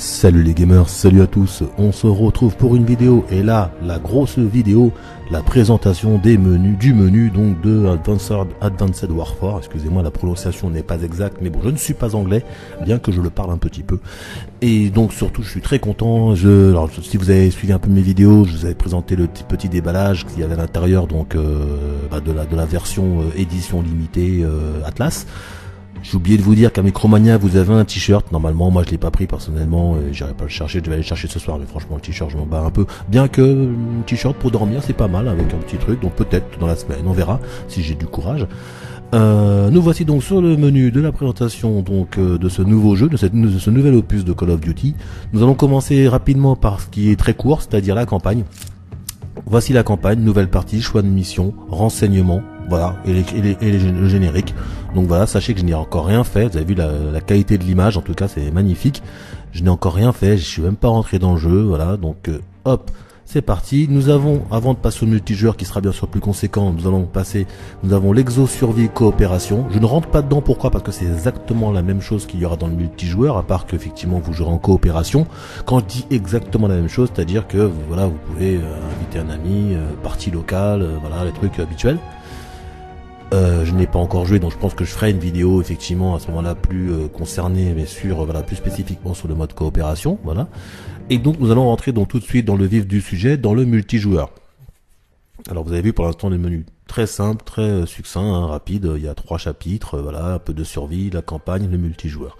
Salut les gamers, salut à tous, on se retrouve pour une vidéo et là, la grosse vidéo, la présentation des menus, du menu donc de Advanced Warfare, excusez-moi la prononciation n'est pas exacte mais bon je ne suis pas anglais, bien que je le parle un petit peu et donc surtout je suis très content, alors si vous avez suivi un peu mes vidéos, je vous avais présenté le petit déballage qu'il y avait à l'intérieur donc de la version édition limitée Atlas. J'ai oublié de vous dire qu'à Micromania vous avez un t-shirt, normalement moi je l'ai pas pris personnellement, j'irai pas le chercher, je vais aller le chercher ce soir, mais franchement le t-shirt je m'en bats un peu, bien que un t-shirt pour dormir c'est pas mal avec un petit truc, donc peut-être dans la semaine, on verra si j'ai du courage. Nous voici donc sur le menu de la présentation donc de ce nouveau jeu, de ce nouvel opus de Call of Duty. Nous allons commencer rapidement par ce qui est très court, c'est-à-dire la campagne. Voici la campagne, nouvelle partie, choix de mission, renseignements, voilà, et le générique. Donc voilà, sachez que je n'ai encore rien fait, vous avez vu la qualité de l'image, en tout cas c'est magnifique. Je n'ai encore rien fait, je suis même pas rentré dans le jeu, voilà, donc hop, c'est parti. Nous avons, avant de passer au multijoueur qui sera bien sûr plus conséquent, nous avons l'exo survie coopération. Je ne rentre pas dedans, pourquoi? Parce que c'est exactement la même chose qu'il y aura dans le multijoueur, à part qu'effectivement vous jouerez en coopération. Quand je dis exactement la même chose, c'est-à-dire que voilà, vous pouvez inviter un ami, partie locale, voilà, les trucs habituels. Je n'ai pas encore joué, donc je pense que je ferai une vidéo effectivement à ce moment-là plus concernée, mais sur voilà plus spécifiquement sur le mode coopération, voilà. Et donc nous allons rentrer donc tout de suite dans le vif du sujet, dans le multijoueur. Alors vous avez vu pour l'instant le menu très simple, très succinct, hein, rapide. Il y a 3 chapitres, voilà, un peu de survie, la campagne, le multijoueur.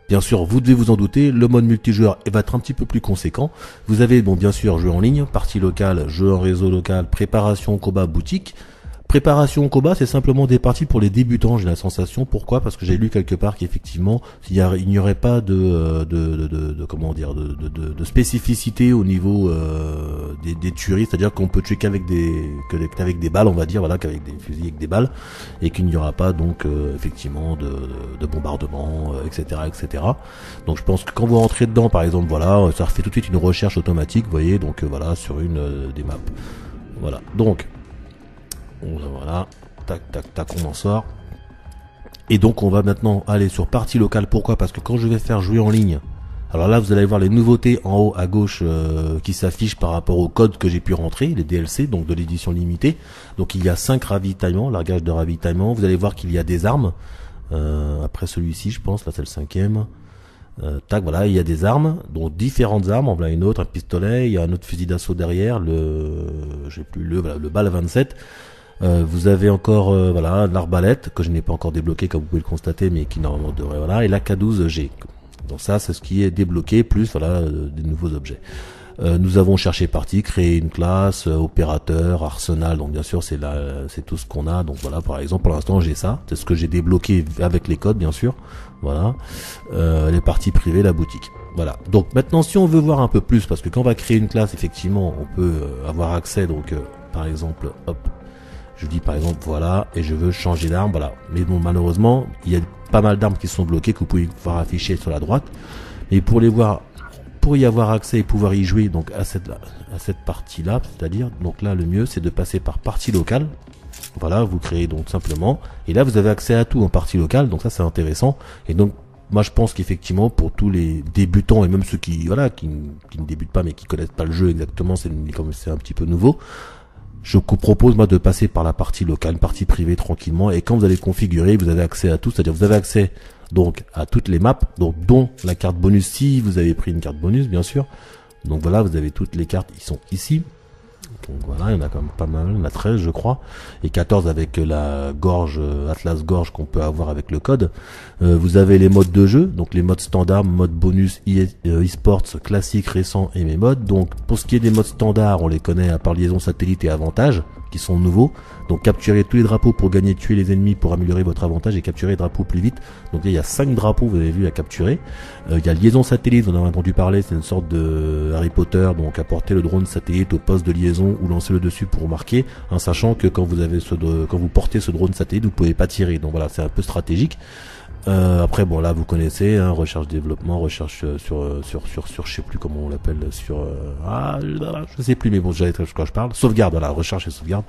Bien sûr, vous devez vous en douter, le mode multijoueur va être un petit peu plus conséquent. Vous avez bon bien sûr jeu en ligne, partie locale, jeu en réseau local, préparation, combat, boutique. Préparation au combat, c'est simplement des parties pour les débutants, j'ai la sensation. Pourquoi? Parce que j'ai lu quelque part qu'effectivement, il n'y aurait pas de spécificité au niveau des tueries, c'est-à-dire qu'on peut tuer qu'avec des balles, on va dire, voilà, qu'avec des fusils avec des balles, et qu'il n'y aura pas donc effectivement de bombardement, etc., etc. Donc je pense que quand vous rentrez dedans, par exemple, voilà, ça refait tout de suite une recherche automatique, vous voyez, donc voilà, sur une des maps. Voilà, donc voilà, tac tac tac, on en sort. Et donc on va maintenant aller sur partie locale. Pourquoi? Parce que quand je vais faire jouer en ligne, alors là vous allez voir les nouveautés en haut à gauche qui s'affichent par rapport au code que j'ai pu rentrer, les DLC donc de l'édition limitée. Donc il y a 5 ravitaillements, largage de ravitaillement. Vous allez voir qu'il y a des armes. Après celui-ci je pense, là c'est le 5e. Tac, voilà, il y a des armes, donc différentes armes, en voilà une autre, un pistolet, il y a un autre fusil d'assaut derrière, le BAL 27. Vous avez encore voilà l'arbalète que je n'ai pas encore débloqué comme vous pouvez le constater, mais qui normalement devrait, voilà, et la K12G. Donc ça c'est ce qui est débloqué, plus voilà des nouveaux objets. Nous avons cherché partie, créer une classe, opérateur, arsenal, donc bien sûr c'est tout ce qu'on a. Donc voilà, par exemple pour l'instant j'ai ça, c'est ce que j'ai débloqué avec les codes bien sûr. Voilà, les parties privées, la boutique. Voilà. Donc maintenant si on veut voir un peu plus, parce que quand on va créer une classe effectivement on peut avoir accès, donc par exemple hop, je dis par exemple voilà, et je veux changer d'arme, voilà. Mais bon malheureusement il y a pas mal d'armes qui sont bloquées que vous pouvez voir afficher sur la droite, mais pour les voir, pour y avoir accès et pouvoir y jouer donc à cette partie là, c'est-à-dire donc là le mieux c'est de passer par partie locale. Voilà, vous créez donc simplement, et là vous avez accès à tout en partie locale, donc ça c'est intéressant. Et donc moi je pense qu'effectivement pour tous les débutants et même ceux qui voilà qui ne débutent pas mais qui connaissent pas le jeu exactement, comme c'est un petit peu nouveau, je vous propose moi de passer par la partie locale, une partie privée tranquillement, et quand vous allez configurer, vous avez accès à tout, c'est-à-dire vous avez accès donc à toutes les maps, donc dont la carte bonus si vous avez pris une carte bonus bien sûr. Donc voilà, vous avez toutes les cartes, ils sont ici. Donc voilà, il y en a quand même pas mal, il y en a 13 je crois, et 14 avec la gorge, Atlas Gorge qu'on peut avoir avec le code. Vous avez les modes de jeu, donc les modes standard, mode bonus, e-sports, classique, récent et mes modes. Donc pour ce qui est des modes standards, on les connaît à part liaison satellite et avantage, qui sont nouveaux. Donc capturer tous les drapeaux pour gagner, tuer les ennemis pour améliorer votre avantage et capturer les drapeaux plus vite. Donc il y a 5 drapeaux, vous avez vu, à capturer. Il y a liaison satellite, vous en avez entendu parler, c'est une sorte de Harry Potter, donc apporter le drone satellite au poste de liaison ou lancer le dessus pour marquer, en sachant que quand vous portez ce drone satellite, vous pouvez pas tirer. Donc voilà, c'est un peu stratégique. Après bon là vous connaissez hein, recherche développement, recherche sur je sais plus comment on l'appelle je sais plus mais bon j'allais quand je parle, sauvegarde, voilà, recherche et sauvegarde,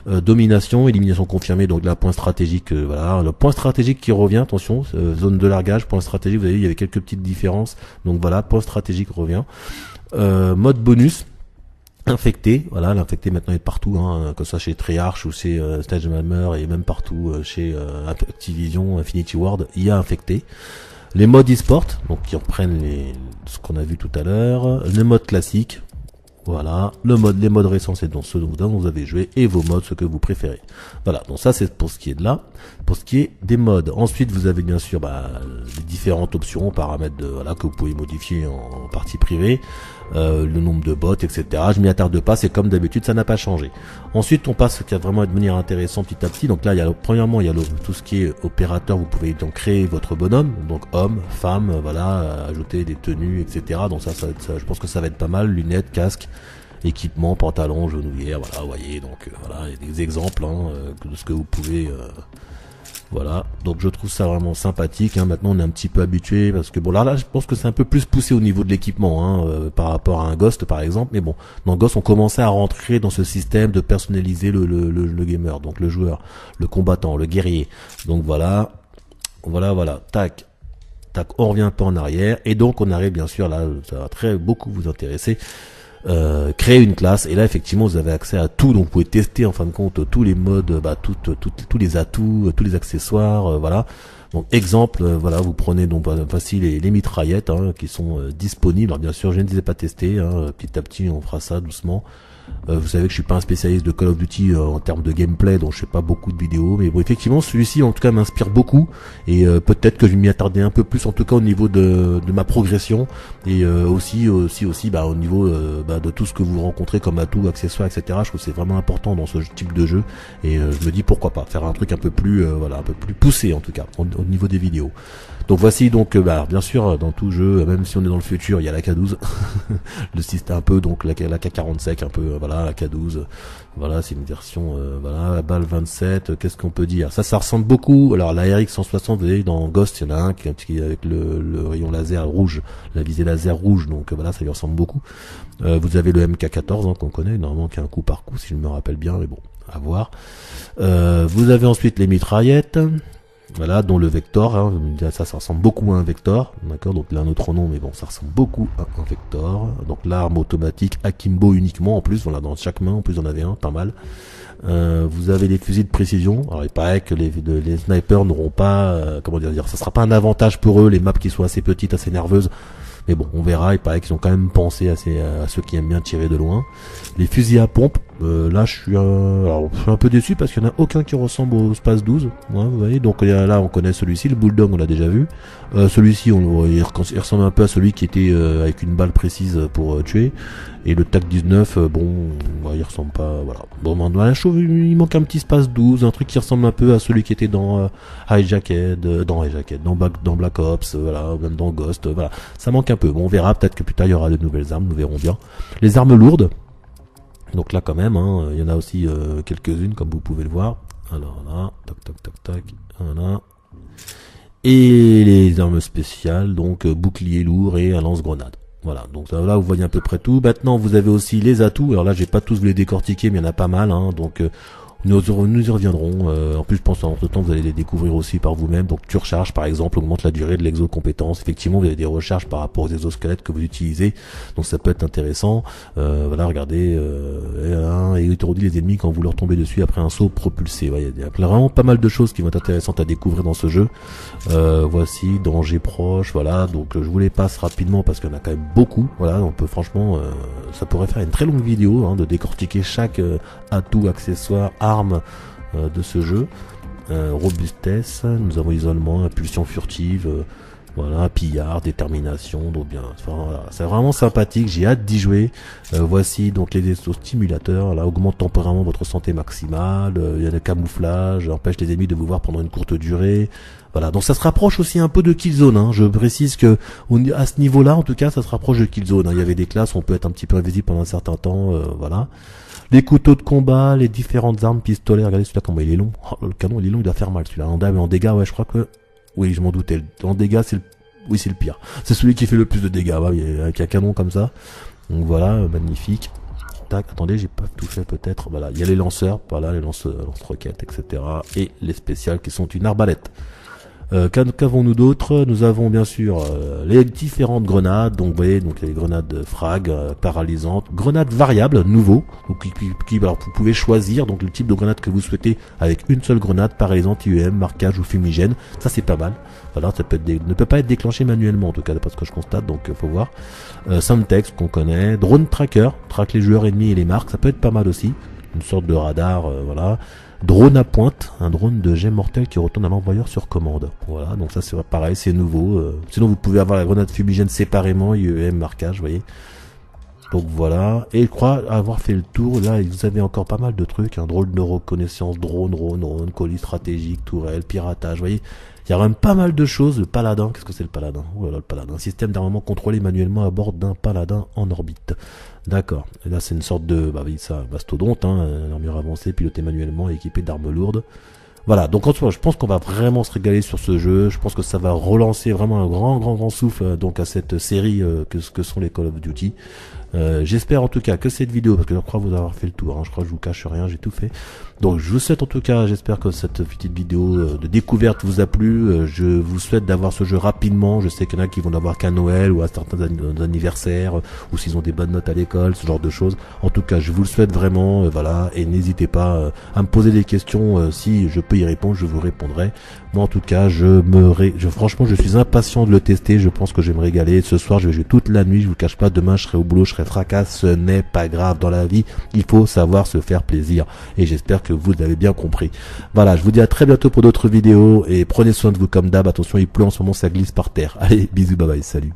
domination, élimination confirmée, donc là point stratégique, voilà, le point stratégique qui revient, attention, zone de largage, point stratégique, vous avez vu il y avait quelques petites différences, donc voilà, point stratégique revient, mode bonus. Infecté, voilà, l'infecté maintenant est partout, hein, que ce soit chez Treyarch ou chez Sledgehammer et même partout chez Activision, Infinity Ward, il y a infecté. Les modes e-sport, donc qui reprennent ce qu'on a vu tout à l'heure, les modes classiques, voilà, les modes récents c'est donc ceux dont vous avez joué et vos modes, ceux que vous préférez. Voilà, donc ça c'est pour ce qui est de là, pour ce qui est des modes. Ensuite vous avez bien sûr les différentes options, paramètres voilà que vous pouvez modifier en partie privée. Le nombre de bots, etc. Je m'y attarde pas, c'est comme d'habitude, ça n'a pas changé. Ensuite, on passe ce qui va vraiment devenir intéressant petit à petit. Donc là, premièrement, il y a tout ce qui est opérateur. Vous pouvez donc créer votre bonhomme, donc homme, femme, voilà, ajouter des tenues, etc. Donc ça, je pense que ça va être pas mal. Lunettes, casque, équipement, pantalon, genouillère, voilà, vous voyez. Donc voilà, il y a des exemples de ce que vous pouvez. Voilà, donc je trouve ça vraiment sympathique. Hein. Maintenant, on est un petit peu habitué parce que bon là, je pense que c'est un peu plus poussé au niveau de l'équipement par rapport à un Ghost par exemple. Mais bon, dans Ghost, on commençait à rentrer dans ce système de personnaliser le gamer, donc le joueur, le combattant, le guerrier. Donc voilà, tac, on revient un peu en arrière et donc on arrive bien sûr là, ça va beaucoup vous intéresser. Créer une classe et là effectivement vous avez accès à tout, donc vous pouvez tester en fin de compte tous les modes, tous les atouts, tous les accessoires, voilà. Donc exemple, voilà, vous prenez donc voici les mitraillettes qui sont disponibles. Alors bien sûr je ne les ai pas testées, petit à petit on fera ça doucement. Vous savez que je suis pas un spécialiste de Call of Duty en termes de gameplay, donc je fais pas beaucoup de vidéos, mais bon effectivement celui-ci en tout cas m'inspire beaucoup et peut-être que je vais m'y attarder un peu plus en tout cas au niveau de ma progression et aussi au niveau de tout ce que vous rencontrez comme atout, accessoires, etc. Je trouve que c'est vraiment important dans ce type de jeu et je me dis pourquoi pas faire un truc un peu plus un peu plus poussé en tout cas au niveau des vidéos. Donc voici donc bien sûr dans tout jeu, même si on est dans le futur, il y a la K12, le système un peu donc la K45 un peu voilà la K12, voilà c'est une version voilà la balle 27, qu'est-ce qu'on peut dire, ça ressemble beaucoup. Alors la RX 160 vous voyez dans Ghost il y en a un qui est avec le rayon laser rouge, la visée laser rouge, donc voilà ça lui ressemble beaucoup. Vous avez le MK14 qu'on connaît normalement qui est un coup par coup si je me rappelle bien, mais bon à voir. Vous avez ensuite les mitraillettes. Voilà, dont le Vector, ça ressemble beaucoup à un Vector, d'accord, donc il a un autre nom, mais bon, ça ressemble beaucoup à un Vector. Donc l'arme automatique Akimbo uniquement, en plus, voilà, dans chaque main, en plus, on avait un, pas mal. Vous avez les fusils de précision. Alors il paraît que les snipers n'auront pas, ça sera pas un avantage pour eux, les maps qui sont assez petites, assez nerveuses. Mais bon, on verra, il paraît qu'ils ont quand même pensé à ceux qui aiment bien tirer de loin. Les fusils à pompe, là je suis un peu déçu parce qu'il n'y en a aucun qui ressemble au Space 12. Vous voyez, donc là on connaît celui-ci, le Bulldog on l'a déjà vu. Celui-ci il ressemble un peu à celui qui était avec une balle précise pour tuer. Et le TAC 19, il ressemble pas, voilà. Bon, il manque un petit Space 12, un truc qui ressemble un peu à celui qui était dans dans Black Ops, voilà, même dans Ghost, voilà. Ça manque un peu. Bon, on verra, peut-être que plus tard il y aura de nouvelles armes, nous verrons bien. Les armes lourdes. Donc là quand même, il y en a aussi quelques-unes comme vous pouvez le voir. Alors là, tac, voilà. Et les armes spéciales, donc bouclier lourd et un lance-grenade. Voilà, donc là vous voyez à peu près tout. Maintenant vous avez aussi les atouts. Alors là j'ai pas tous vous les décortiquer, mais il y en a pas mal. Donc nous y reviendrons. En plus je pense entre temps vous allez les découvrir aussi par vous-même. Donc tu recharges par exemple, augmente la durée de l'exo-compétence. Effectivement vous avez des recharges par rapport aux exosquelettes que vous utilisez. Donc ça peut être intéressant. Voilà, regardez. Et il te redit les ennemis quand vous leur tombez dessus après un saut propulsé. Ouais, il y a vraiment pas mal de choses qui vont être intéressantes à découvrir dans ce jeu. Voici, danger proche, voilà, donc je vous les passe rapidement parce qu'il y en a quand même beaucoup, voilà, on peut franchement, ça pourrait faire une très longue vidéo, de décortiquer chaque atout, accessoire, arme de ce jeu. Robustesse, nous avons isolement, impulsion furtive, voilà, pillard, détermination, donc bien, voilà, c'est vraiment sympathique, j'ai hâte d'y jouer. Voici donc les exostimulateurs, là, augmente temporairement votre santé maximale, il y a le camouflage, empêche les ennemis de vous voir pendant une courte durée. Voilà, donc ça se rapproche aussi un peu de Killzone, je précise que à ce niveau-là, en tout cas, ça se rapproche de Killzone, Il y avait des classes où on peut être un petit peu invisible pendant un certain temps, voilà. Les couteaux de combat, les différentes armes, pistolets, regardez celui-là comment il est long. Oh, le canon il est long, il doit faire mal celui-là. En dégâts, ouais, je crois que Oui, je m'en doutais. En dégâts, c'est le pire. C'est celui qui fait le plus de dégâts, avec un canon comme ça. Donc voilà, magnifique. Tac, attendez, j'ai pas tout fait peut-être. Voilà, il y a les lanceurs, voilà, les lance-roquettes, etc. Et les spéciales qui sont une arbalète. Qu'avons-nous d'autre? Nous avons bien sûr les différentes grenades. Donc vous voyez, donc les grenades frag, paralysantes, grenades variables, nouveaux. Donc alors vous pouvez choisir donc le type de grenade que vous souhaitez avec une seule grenade, paralysante, IEM, marquage ou fumigène. Ça c'est pas mal. Voilà, ça peut être ne peut pas être déclenché manuellement en tout cas d'après ce que je constate. Donc faut voir. Semtex qu'on connaît, drone tracker, traque les joueurs ennemis et les marques. Ça peut être pas mal aussi. Une sorte de radar, voilà. Drone à pointe, un drone de jet mortel qui retourne à l'envoyeur sur commande. Voilà, donc ça c'est pareil, c'est nouveau. Sinon vous pouvez avoir la grenade fumigène séparément, IEM, marquage, vous voyez. Donc voilà, et je crois avoir fait le tour. Là, vous avez encore pas mal de trucs, un drone de reconnaissance, drone, colis stratégique, tourelle, piratage, vous voyez. Il y a quand même pas mal de choses. Le paladin, qu'est-ce que c'est le paladin? Oh là là, le paladin, système d'armement contrôlé manuellement à bord d'un paladin en orbite. D'accord, et là c'est une sorte de, bah oui, ça, mastodonte, hein, armure avancée, pilotée manuellement, équipée d'armes lourdes. Voilà, donc en soi, je pense qu'on va vraiment se régaler sur ce jeu. Je pense que ça va relancer vraiment un grand souffle donc à cette série que sont les Call of Duty. J'espère en tout cas que cette vidéo, parce que je crois vous avoir fait le tour, hein, je crois que je vous cache rien, j'ai tout fait. Donc je vous souhaite en tout cas, j'espère que cette petite vidéo de découverte vous a plu. Je vous souhaite d'avoir ce jeu rapidement. Je sais qu'il y en a qui vont l'avoir qu'à Noël ou à certains anniversaires, ou s'ils ont des bonnes notes à l'école, ce genre de choses. En tout cas, je vous le souhaite vraiment, voilà, et n'hésitez pas à me poser des questions. Si je peux y répondre, je vous répondrai. Moi en tout cas, franchement je suis impatient de le tester. Je pense que je vais me régaler. Ce soir je vais jouer toute la nuit, je vous cache pas. Demain je serai au boulot, je serai fracasse. Ce n'est pas grave dans la vie. Il faut savoir se faire plaisir. Et j'espère que vous l'avez bien compris. Voilà, je vous dis à très bientôt pour d'autres vidéos. Et prenez soin de vous comme d'hab. Attention, il pleut en ce moment, ça glisse par terre. Allez, bisous, bye bye, salut.